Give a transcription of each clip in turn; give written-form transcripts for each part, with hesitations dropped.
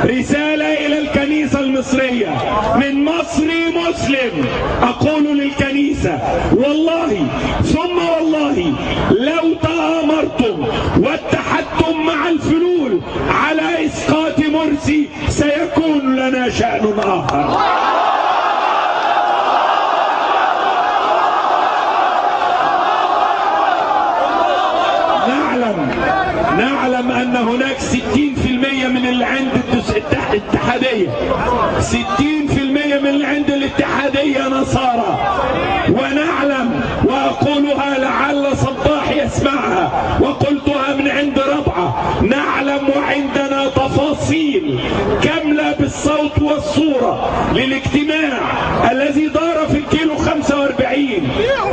رسالة إلى الكنيسة المصرية من مصري مسلم، أقول للكنيسة والله ثم والله لو تآمرتم واتحدتم مع الفلول على إسقاط مرسي سيكون لنا شأن آخر. نعلم أن هناك 60% من اللي عند الاتحادية 60% من اللي عند الاتحادية نصارى، ونعلم وأقولها لعل صباح يسمعها وقلتها من عند ربعة، نعلم وعندنا تفاصيل كاملة بالصوت والصورة للاجتماع الذي دار في الكيلو 45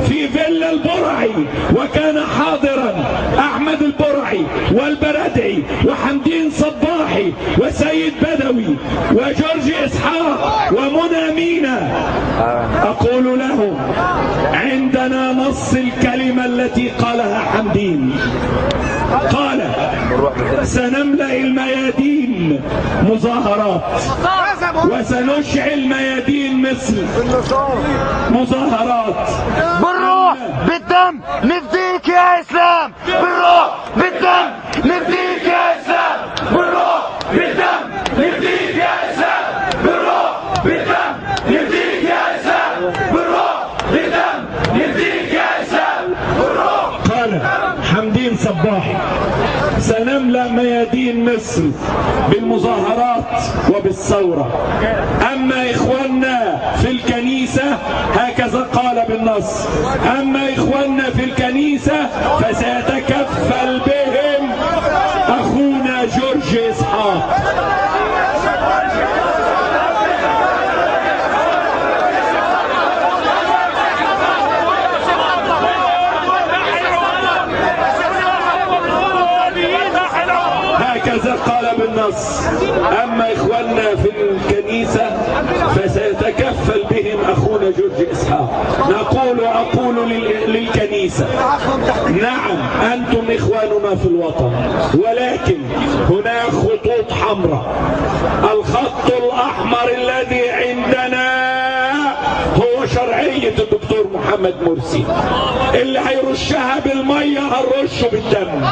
في فيلا البرعي، وكان حاضرا أحمد البرعي والبردعي وحمدين صباحي وسيد بدوي وجورج إسحاق ومنى مينا. أقول لهم عندنا نص الكلمة التي قالها حمدين، قال سنملأ الميادين مظاهرات وسنشعل ميادين مصر مظاهرات بالروح بالدم نفديك يا اسلام، بالروح بالدم نفديك يا اسلام، بالروح بالدم نفديك يا اسلام، بالروح بالدم نفديك يا اسلام، بالروح بالدم نفديك يا اسلام، بالروح. قال حمدين صباحي سنملأ ميادين مصر بالمظاهرات وبالثورة. أما إخواننا في الكنيسة هكذا قال بالنص، أما إخواننا في الكنيسة فسيتكفل بهم أخونا جورج إسحاق. هكذا قال بالنص، أما إخواننا في الكنيسة فسيتكفل بهم أخونا جورج إسحاق. أقول للكنيسة نعم أنتم إخواننا في الوطن، ولكن هناك خطوط حمراء. الخط الأحمر الذي عندنا هو شرعية الدكتور محمد مرسي، اللي هيرشها بالمية هنرشه بالدم.